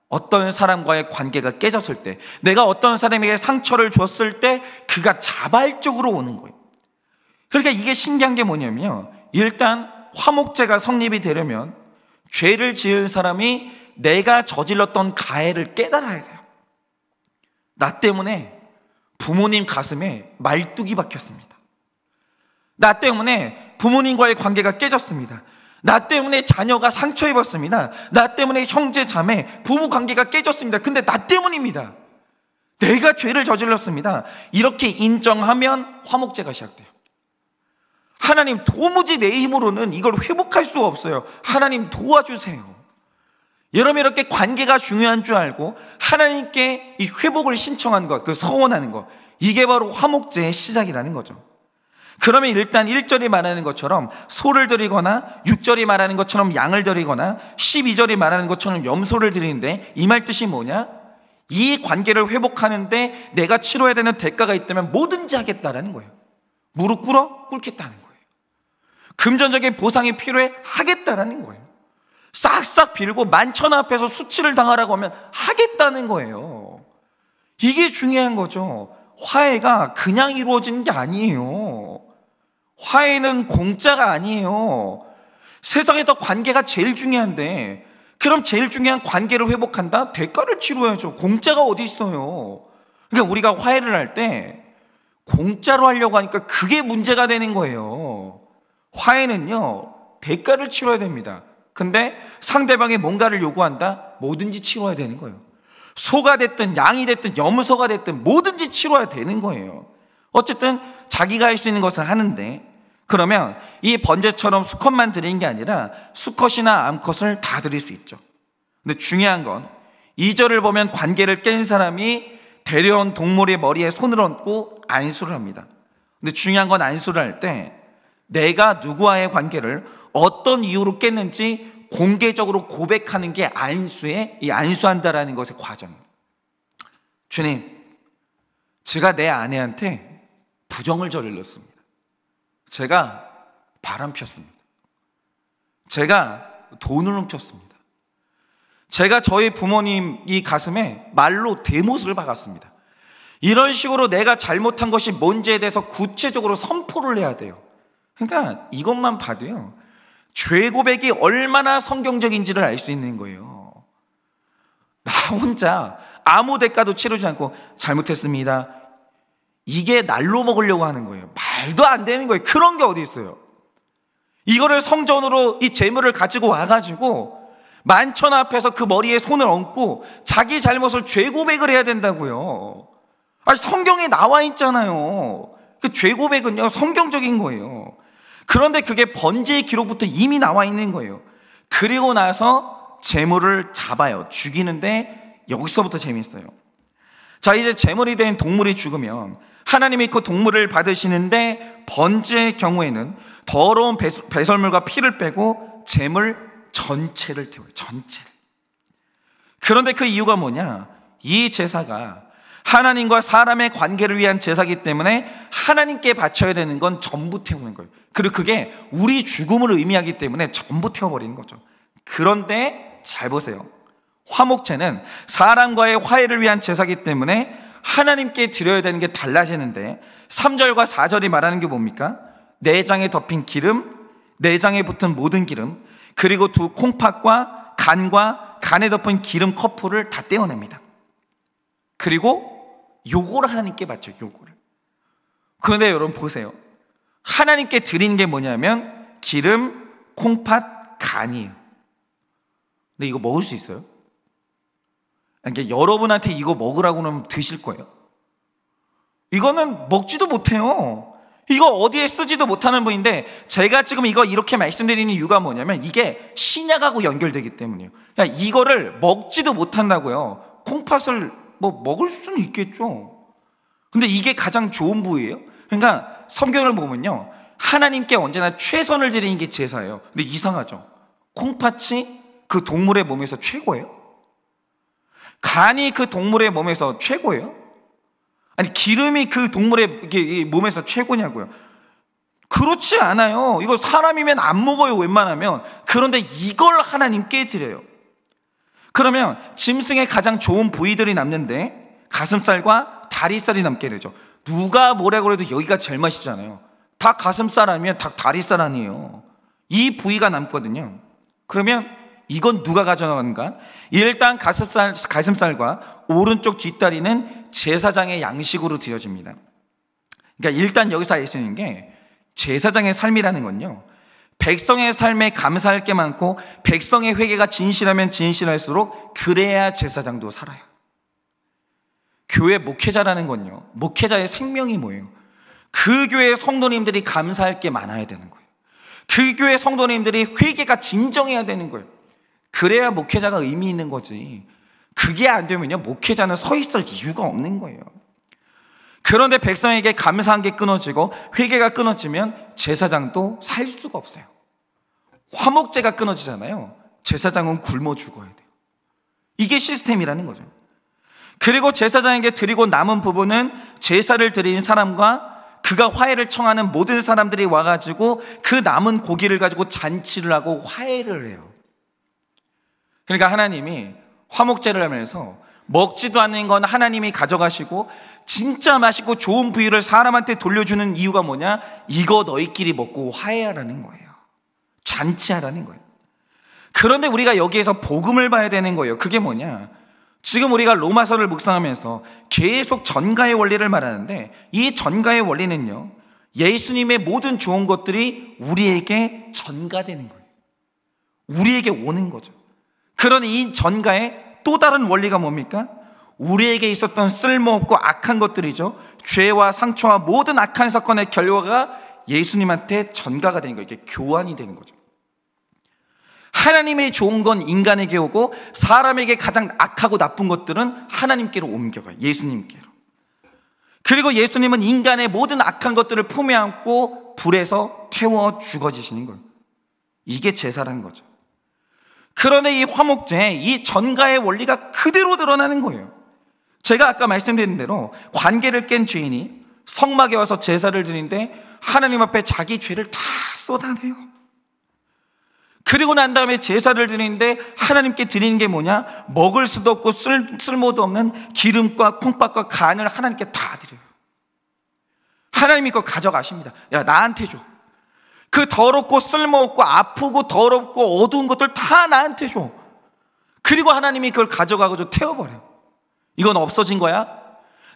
[SPEAKER 1] 어떤 사람과의 관계가 깨졌을 때, 내가 어떤 사람에게 상처를 줬을 때 그가 자발적으로 오는 거예요. 그러니까 이게 신기한 게 뭐냐면요, 일단 화목제가 성립이 되려면 죄를 지은 사람이 내가 저질렀던 가해를 깨달아야 돼요. 나 때문에 부모님 가슴에 말뚝이 박혔습니다. 나 때문에 부모님과의 관계가 깨졌습니다. 나 때문에 자녀가 상처 입었습니다. 나 때문에 형제 자매 부부 관계가 깨졌습니다. 근데 나 때문입니다. 내가 죄를 저질렀습니다. 이렇게 인정하면 화목제가 시작돼요. 하나님, 도무지 내 힘으로는 이걸 회복할 수가 없어요. 하나님 도와주세요. 여러분, 이렇게 관계가 중요한 줄 알고 하나님께 이 회복을 신청한 것, 그 서원하는 것, 이게 바로 화목제의 시작이라는 거죠. 그러면 일단 1절이 말하는 것처럼 소를 드리거나 6절이 말하는 것처럼 양을 드리거나 12절이 말하는 것처럼 염소를 드리는데, 이 말 뜻이 뭐냐? 이 관계를 회복하는데 내가 치러야 되는 대가가 있다면 뭐든지 하겠다라는 거예요. 무릎 꿇겠다는 거예요. 금전적인 보상이 필요해? 하겠다라는 거예요. 싹싹 빌고 만천하 앞에서 수치를 당하라고 하면 하겠다는 거예요. 이게 중요한 거죠. 화해가 그냥 이루어지는 게 아니에요. 화해는 공짜가 아니에요. 세상에서 관계가 제일 중요한데, 그럼 제일 중요한 관계를 회복한다? 대가를 치러야죠. 공짜가 어디 있어요. 그러니까 우리가 화해를 할 때 공짜로 하려고 하니까 그게 문제가 되는 거예요. 화해는요, 대가를 치러야 됩니다. 근데 상대방이 뭔가를 요구한다? 뭐든지 치러야 되는 거예요. 소가 됐든 양이 됐든 염소가 됐든 뭐든지 치러야 되는 거예요. 어쨌든 자기가 할 수 있는 것을 하는데, 그러면 이 번제처럼 수컷만 드리는 게 아니라 수컷이나 암컷을 다 드릴 수 있죠. 근데 중요한 건 2절을 보면 관계를 깬 사람이 데려온 동물의 머리에 손을 얹고 안수를 합니다. 근데 중요한 건 안수를 할 때 내가 누구와의 관계를 어떤 이유로 깼는지 공개적으로 고백하는 게 이 안수한다라는 것의 과정입니다. 주님, 제가 내 아내한테 부정을 저질렀습니다. 제가 바람 폈습니다. 제가 돈을 훔쳤습니다. 제가 저희 부모님 이 가슴에 말로 대못을 박았습니다. 이런 식으로 내가 잘못한 것이 뭔지에 대해서 구체적으로 선포를 해야 돼요. 그러니까 이것만 봐도요, 죄 고백이 얼마나 성경적인지를 알 수 있는 거예요. 나 혼자 아무 대가도 치르지 않고 잘못했습니다, 이게 날로 먹으려고 하는 거예요. 말도 안 되는 거예요. 그런 게 어디 있어요. 이거를 성전으로 이 재물을 가지고 와가지고 만천하 앞에서 그 머리에 손을 얹고 자기 잘못을 죄 고백을 해야 된다고요. 아니, 성경에 나와 있잖아요. 그 죄 고백은요, 성경적인 거예요. 그런데 그게 번제의 기록부터 이미 나와 있는 거예요. 그리고 나서 제물을 잡아요. 죽이는데 여기서부터 재밌어요. 자, 이제 제물이 된 동물이 죽으면 하나님이 그 동물을 받으시는데, 번제의 경우에는 더러운 배설물과 피를 빼고 제물 전체를 태워요. 전체를. 그런데 그 이유가 뭐냐? 이 제사가 하나님과 사람의 관계를 위한 제사이기 때문에 하나님께 바쳐야 되는 건 전부 태우는 거예요. 그리고 그게 우리 죽음을 의미하기 때문에 전부 태워버리는 거죠. 그런데 잘 보세요. 화목제는 사람과의 화해를 위한 제사이기 때문에 하나님께 드려야 되는 게 달라지는데, 3절과 4절이 말하는 게 뭡니까? 내장에 덮인 기름, 내장에 붙은 모든 기름, 그리고 두 콩팥과 간과 간에 덮은 기름 커플을 다 떼어냅니다. 그리고 요거를 하나님께 바쳐요. 요거를. 그런데 여러분 보세요. 하나님께 드리는 게 뭐냐면 기름, 콩팥, 간이에요. 근데 이거 먹을 수 있어요? 그러니까 여러분한테 이거 먹으라고 하면 드실 거예요? 이거는 먹지도 못해요. 이거 어디에 쓰지도 못하는 부위인데 제가 지금 이거 이렇게 말씀드리는 이유가 뭐냐면 이게 신약하고 연결되기 때문이에요. 그러니까 이거를 먹지도 못한다고요. 콩팥을 뭐 먹을 수는 있겠죠. 근데 이게 가장 좋은 부위예요. 그러니까 성경을 보면요, 하나님께 언제나 최선을 드리는 게 제사예요. 근데 이상하죠. 콩팥이 그 동물의 몸에서 최고예요? 간이 그 동물의 몸에서 최고예요? 아니, 기름이 그 동물의 몸에서 최고냐고요? 그렇지 않아요. 이거 사람이면 안 먹어요, 웬만하면. 그런데 이걸 하나님께 드려요. 그러면 짐승의 가장 좋은 부위들이 남는데 가슴살과 다리살이 남게 되죠. 누가 뭐라 그래도 여기가 제일 맛있잖아요. 닭 가슴살 아니면 닭 다리살 아니에요. 이 부위가 남거든요. 그러면 이건 누가 가져가는가? 일단 가슴살과 오른쪽 뒷다리는 제사장의 양식으로 드려집니다. 그러니까 일단 여기서 알 수 있는 게 제사장의 삶이라는 건요, 백성의 삶에 감사할 게 많고 백성의 회개가 진실하면 진실할수록 그래야 제사장도 살아요. 교회 목회자라는 건요, 목회자의 생명이 뭐예요? 그 교회 성도님들이 감사할 게 많아야 되는 거예요. 그 교회 성도님들이 회개가 진정해야 되는 거예요. 그래야 목회자가 의미 있는 거지. 그게 안 되면요, 목회자는 서 있을 이유가 없는 거예요. 그런데 백성에게 감사한 게 끊어지고 회개가 끊어지면 제사장도 살 수가 없어요. 화목제가 끊어지잖아요. 제사장은 굶어 죽어야 돼요. 이게 시스템이라는 거죠. 그리고 제사장에게 드리고 남은 부분은 제사를 드린 사람과 그가 화해를 청하는 모든 사람들이 와가지고 그 남은 고기를 가지고 잔치를 하고 화해를 해요. 그러니까 하나님이 화목제를 하면서 먹지도 않는 건 하나님이 가져가시고 진짜 맛있고 좋은 부위를 사람한테 돌려주는 이유가 뭐냐? 이거 너희끼리 먹고 화해하라는 거예요. 잔치하라는 거예요. 그런데 우리가 여기에서 복음을 봐야 되는 거예요. 그게 뭐냐? 지금 우리가 로마서를 묵상하면서 계속 전가의 원리를 말하는데 이 전가의 원리는요, 예수님의 모든 좋은 것들이 우리에게 전가되는 거예요. 우리에게 오는 거죠. 그러니 이 전가의 또 다른 원리가 뭡니까? 우리에게 있었던 쓸모없고 악한 것들이죠. 죄와 상처와 모든 악한 사건의 결과가 예수님한테 전가가 되는 거예요. 이게 교환이 되는 거죠. 하나님의 좋은 건 인간에게 오고 사람에게 가장 악하고 나쁜 것들은 하나님께로 옮겨가요. 예수님께로. 그리고 예수님은 인간의 모든 악한 것들을 품에 안고 불에서 태워 죽어지시는 거예요. 이게 제사라는 거죠. 그런데 이 화목제, 이 전가의 원리가 그대로 드러나는 거예요. 제가 아까 말씀드린 대로 관계를 깬 죄인이 성막에 와서 제사를 드리는데 하나님 앞에 자기 죄를 다 쏟아내요. 그리고 난 다음에 제사를 드리는데 하나님께 드리는 게 뭐냐? 먹을 수도 없고 쓸모도 없는 기름과 콩팥과 간을 하나님께 다 드려요. 하나님이 그거 가져가십니다. 야, 나한테 줘. 그 더럽고 쓸모없고 아프고 더럽고 어두운 것들 다 나한테 줘. 그리고 하나님이 그걸 가져가고 태워버려. 이건 없어진 거야?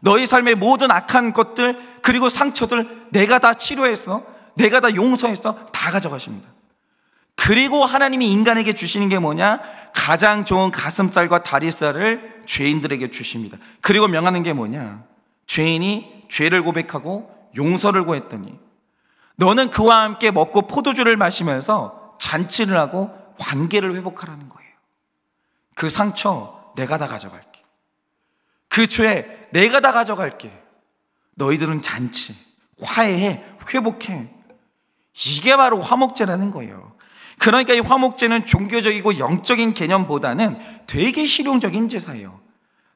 [SPEAKER 1] 너희 삶의 모든 악한 것들 그리고 상처들 내가 다 치료했어, 내가 다 용서했어, 다 가져가십니다. 그리고 하나님이 인간에게 주시는 게 뭐냐? 가장 좋은 가슴살과 다리살을 죄인들에게 주십니다. 그리고 명하는 게 뭐냐? 죄인이 죄를 고백하고 용서를 구했더니 너는 그와 함께 먹고 포도주를 마시면서 잔치를 하고 관계를 회복하라는 거예요. 그 상처 내가 다 가져갈게. 그 죄 내가 다 가져갈게. 너희들은 잔치, 화해해, 회복해. 이게 바로 화목제라는 거예요. 그러니까 이 화목제는 종교적이고 영적인 개념보다는 되게 실용적인 제사예요.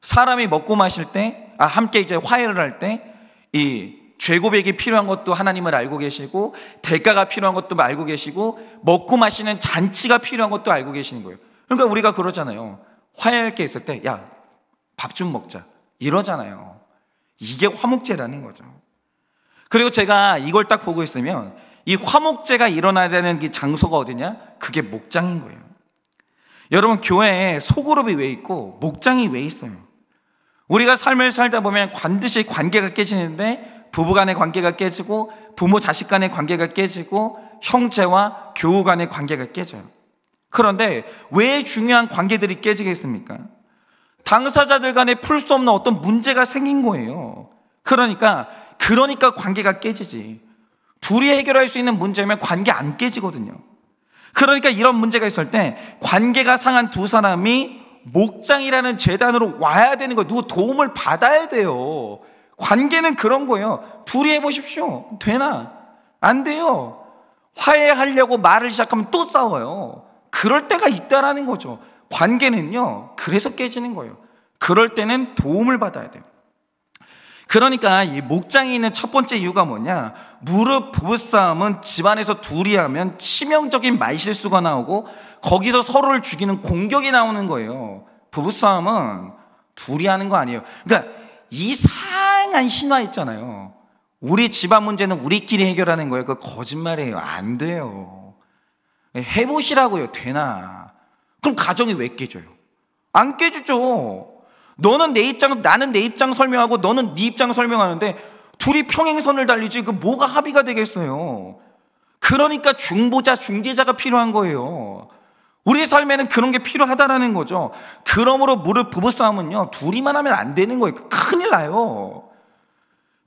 [SPEAKER 1] 사람이 먹고 마실 때, 함께 이제 화해를 할 때 이 죄고백이 필요한 것도 하나님을 알고 계시고 대가가 필요한 것도 알고 계시고 먹고 마시는 잔치가 필요한 것도 알고 계시는 거예요. 그러니까 우리가 그러잖아요. 화해할 게 있을 때 야, 밥 좀 먹자 이러잖아요. 이게 화목제라는 거죠. 그리고 제가 이걸 딱 보고 있으면 이 화목제가 일어나야 되는 이 장소가 어디냐? 그게 목장인 거예요. 여러분, 교회에 소그룹이 왜 있고 목장이 왜 있어요? 우리가 삶을 살다 보면 반드시 관계가 깨지는데 부부간의 관계가 깨지고 부모 자식 간의 관계가 깨지고 형제와 교우 간의 관계가 깨져요. 그런데 왜 중요한 관계들이 깨지겠습니까? 당사자들 간에 풀 수 없는 어떤 문제가 생긴 거예요. 그러니까 관계가 깨지지. 둘이 해결할 수 있는 문제면 관계 안 깨지거든요. 그러니까 이런 문제가 있을 때 관계가 상한 두 사람이 목장이라는 재단으로 와야 되는 거예요. 누구 도움을 받아야 돼요. 관계는 그런 거예요. 둘이 해보십시오. 되나? 안 돼요. 화해하려고 말을 시작하면 또 싸워요. 그럴 때가 있다라는 거죠. 관계는요, 그래서 깨지는 거예요. 그럴 때는 도움을 받아야 돼요. 그러니까 이 목장에 있는 첫 번째 이유가 뭐냐? 무릎 부부싸움은 집안에서 둘이 하면 치명적인 말실수가 나오고 거기서 서로를 죽이는 공격이 나오는 거예요. 부부싸움은 둘이 하는 거 아니에요. 그러니까 이상한 신화 있잖아요. 우리 집안 문제는 우리끼리 해결하는 거예요. 그거 거짓말이에요. 안 돼요. 해보시라고요. 되나? 그럼 가정이 왜 깨져요? 안 깨지죠. 너는 내 입장, 나는 내 입장 설명하고 너는 네 입장 설명하는데 둘이 평행선을 달리지 그 뭐가 합의가 되겠어요. 그러니까 중보자, 중재자가 필요한 거예요. 우리 삶에는 그런 게 필요하다라는 거죠. 그러므로 무릎 부부싸움은요, 둘이만 하면 안 되는 거예요. 큰일 나요.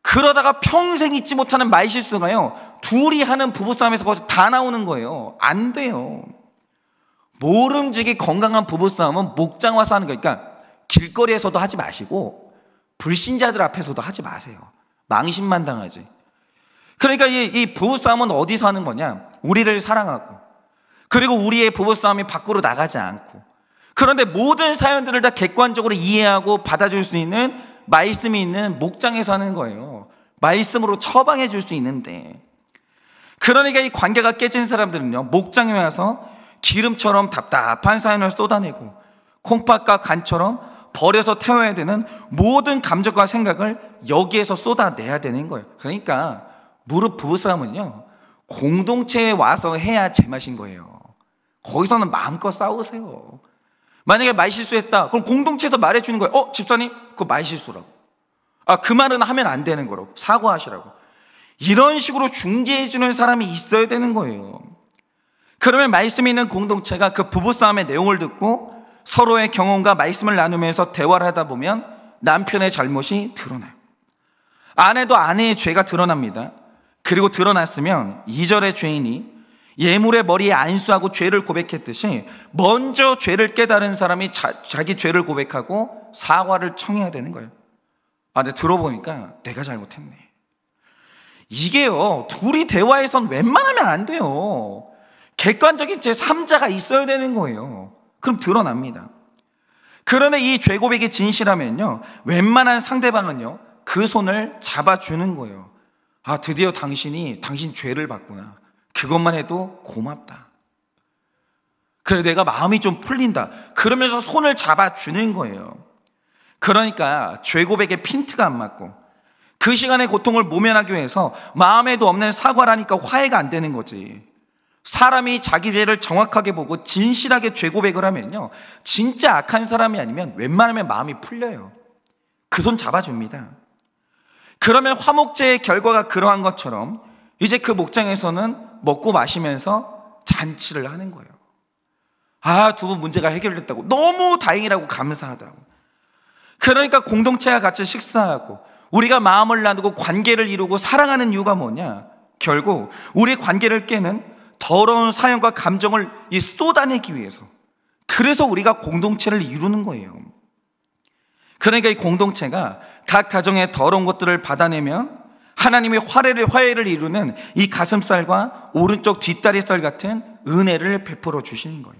[SPEAKER 1] 그러다가 평생 잊지 못하는 말실수가요, 둘이 하는 부부싸움에서 거기서 다 나오는 거예요. 안 돼요. 모름지기 건강한 부부싸움은 목장 와서 하는 거니까 길거리에서도 하지 마시고 불신자들 앞에서도 하지 마세요. 망신만 당하지. 그러니까 이 부부싸움은 어디서 하는 거냐? 우리를 사랑하고 그리고 우리의 부부싸움이 밖으로 나가지 않고, 그런데 모든 사연들을 다 객관적으로 이해하고 받아줄 수 있는 말씀이 있는 목장에서 하는 거예요. 말씀으로 처방해 줄 수 있는데, 그러니까 이 관계가 깨진 사람들은요, 목장에 와서 기름처럼 답답한 사연을 쏟아내고 콩팥과 간처럼 버려서 태워야 되는 모든 감정과 생각을 여기에서 쏟아내야 되는 거예요. 그러니까 무릎 부부싸움은요, 공동체에 와서 해야 제맛인 거예요. 거기서는 마음껏 싸우세요. 만약에 말실수했다, 그럼 공동체에서 말해주는 거예요. 집사님, 그거 말실수라고. 그 말은 하면 안 되는 거라고. 사과하시라고. 이런 식으로 중재해주는 사람이 있어야 되는 거예요. 그러면 말씀이 있는 공동체가 그 부부싸움의 내용을 듣고 서로의 경험과 말씀을 나누면서 대화를 하다 보면 남편의 잘못이 드러나요. 아내도 아내의 죄가 드러납니다. 그리고 드러났으면 2절의 죄인이 예물의 머리에 안수하고 죄를 고백했듯이 먼저 죄를 깨달은 사람이 자기 죄를 고백하고 사과를 청해야 되는 거예요. 근데 들어보니까 내가 잘못했네. 이게요, 둘이 대화에선 웬만하면 안 돼요. 객관적인 제3자가 있어야 되는 거예요. 그럼 드러납니다. 그런데 이 죄 고백이 진실하면요, 웬만한 상대방은요, 그 손을 잡아주는 거예요. 드디어 당신 죄를 봤구나. 그것만 해도 고맙다. 그래, 내가 마음이 좀 풀린다. 그러면서 손을 잡아주는 거예요. 그러니까 죄 고백에 핀트가 안 맞고 그 시간의 고통을 모면하기 위해서 마음에도 없는 사과를 하니까 화해가 안 되는 거지. 사람이 자기 죄를 정확하게 보고 진실하게 죄 고백을 하면요, 진짜 악한 사람이 아니면 웬만하면 마음이 풀려요. 그 손 잡아줍니다. 그러면 화목제의 결과가 그러한 것처럼 이제 그 목장에서는 먹고 마시면서 잔치를 하는 거예요. 두 분 문제가 해결됐다고, 너무 다행이라고, 감사하다고. 그러니까 공동체와 같이 식사하고 우리가 마음을 나누고 관계를 이루고 사랑하는 이유가 뭐냐? 결국 우리 관계를 깨는 더러운 사연과 감정을 쏟아내기 위해서, 그래서 우리가 공동체를 이루는 거예요. 그러니까 이 공동체가 각 가정의 더러운 것들을 받아내면 하나님의 화해를 이루는 이 가슴살과 오른쪽 뒷다리살 같은 은혜를 베풀어 주시는 거예요.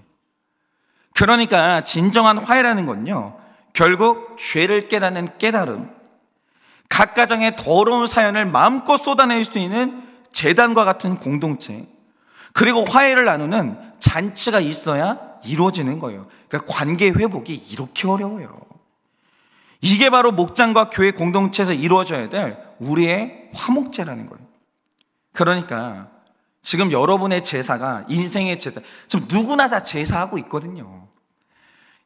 [SPEAKER 1] 그러니까 진정한 화해라는 건요, 결국 죄를 깨닫는 깨달음, 각 가정의 더러운 사연을 마음껏 쏟아낼 수 있는 제단과 같은 공동체, 그리고 화해를 나누는 잔치가 있어야 이루어지는 거예요. 그러니까 관계 회복이 이렇게 어려워요. 이게 바로 목장과 교회 공동체에서 이루어져야 될 우리의 화목제라는 거예요. 그러니까 지금 여러분의 제사가 인생의 제사, 지금 누구나 다 제사하고 있거든요.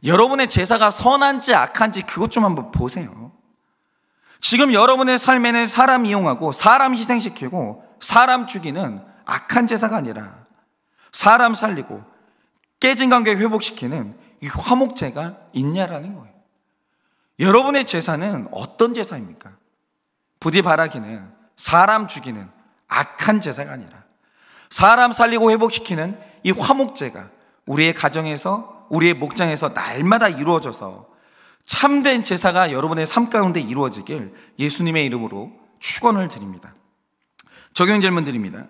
[SPEAKER 1] 여러분의 제사가 선한지 악한지 그것 좀 한번 보세요. 지금 여러분의 삶에는 사람 이용하고 사람 희생시키고 사람 죽이는 악한 제사가 아니라 사람 살리고 깨진 관계 회복시키는 이 화목제가 있냐라는 거예요. 여러분의 제사는 어떤 제사입니까? 부디 바라기는 사람 죽이는 악한 제사가 아니라 사람 살리고 회복시키는 이 화목제가 우리의 가정에서, 우리의 목장에서 날마다 이루어져서 참된 제사가 여러분의 삶 가운데 이루어지길 예수님의 이름으로 축원을 드립니다. 적용 질문 드립니다.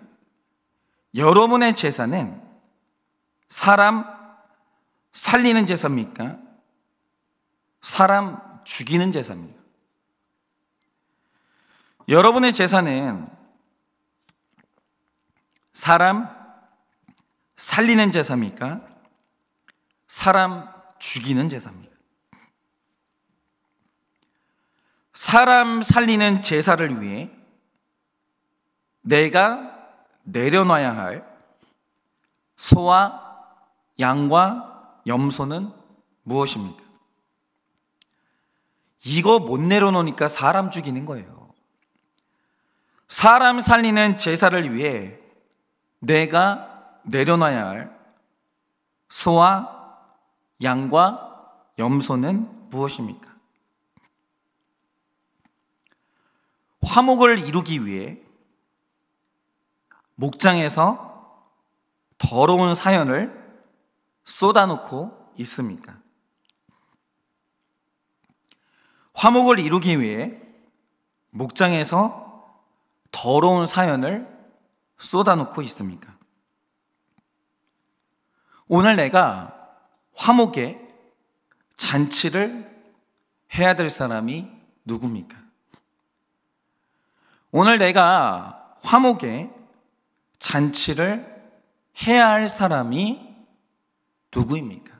[SPEAKER 1] 여러분의 제사는 사람 살리는 제사입니까? 사람 죽이는 제사입니까? 여러분의 제사는 사람 살리는 제사입니까? 사람 죽이는 제사입니까? 사람 살리는 제사를 위해 내가 내려놔야 할 소와 양과 염소는 무엇입니까? 이거 못 내려놓으니까 사람 죽이는 거예요. 사람 살리는 제사를 위해 내가 내려놔야 할 소와 양과 염소는 무엇입니까? 화목을 이루기 위해 목장에서 더러운 사연을 쏟아놓고 있습니까? 화목을 이루기 위해 목장에서 더러운 사연을 쏟아놓고 있습니까? 오늘 내가 화목의 잔치를 해야 될 사람이 누굽니까? 오늘 내가 화목의 잔치를 해야 할 사람이 누구입니까?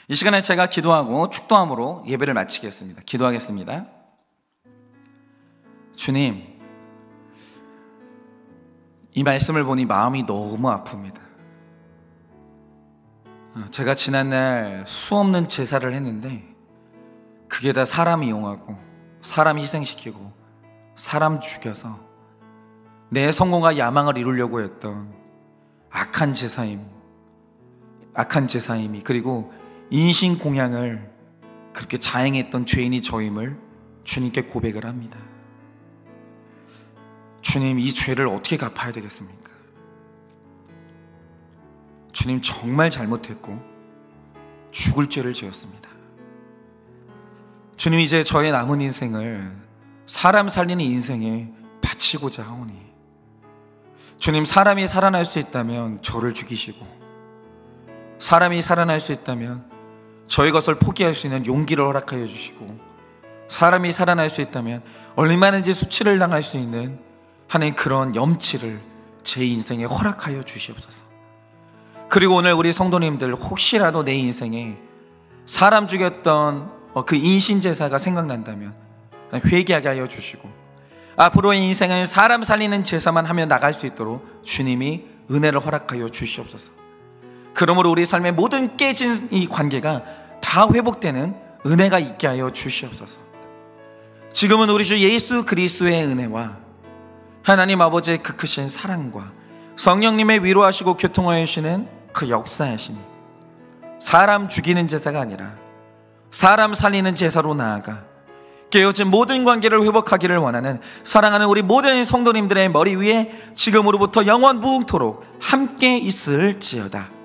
[SPEAKER 1] 이 시간에 제가 기도하고 축도함으로 예배를 마치겠습니다. 기도하겠습니다. 주님, 이 말씀을 보니 마음이 너무 아픕니다. 제가 지난날 수없는 제사를 했는데 그게 다 사람 이용하고 사람 희생시키고 사람 죽여서 내 성공과 야망을 이루려고 했던 악한 제사임이, 그리고 인신공양을 그렇게 자행했던 죄인이 저임을 주님께 고백을 합니다. 주님, 이 죄를 어떻게 갚아야 되겠습니까? 주님, 정말 잘못했고 죽을 죄를 지었습니다. 주님, 이제 저의 남은 인생을 사람 살리는 인생에 바치고자 하오니 주님, 사람이 살아날 수 있다면 저를 죽이시고, 사람이 살아날 수 있다면 저의 것을 포기할 수 있는 용기를 허락하여 주시고, 사람이 살아날 수 있다면 얼마든지 수치를 당할 수 있는 하나님 그런 염치를 제 인생에 허락하여 주시옵소서. 그리고 오늘 우리 성도님들, 혹시라도 내 인생에 사람 죽였던 그 인신제사가 생각난다면 회개하게 하여 주시고, 앞으로의 인생은 사람 살리는 제사만 하며 나갈 수 있도록 주님이 은혜를 허락하여 주시옵소서. 그러므로 우리 삶의 모든 깨진 이 관계가 다 회복되는 은혜가 있게 하여 주시옵소서. 지금은 우리 주 예수 그리스도의 은혜와 하나님 아버지의 그 크신 사랑과 성령님의 위로하시고 교통하여 주시는 그 역사하심이 사람 죽이는 제사가 아니라 사람 살리는 제사로 나아가 깨어진 모든 관계를 회복하기를 원하는 사랑하는 우리 모든 성도님들의 머리 위에 지금으로부터 영원 무궁토록 함께 있을지어다.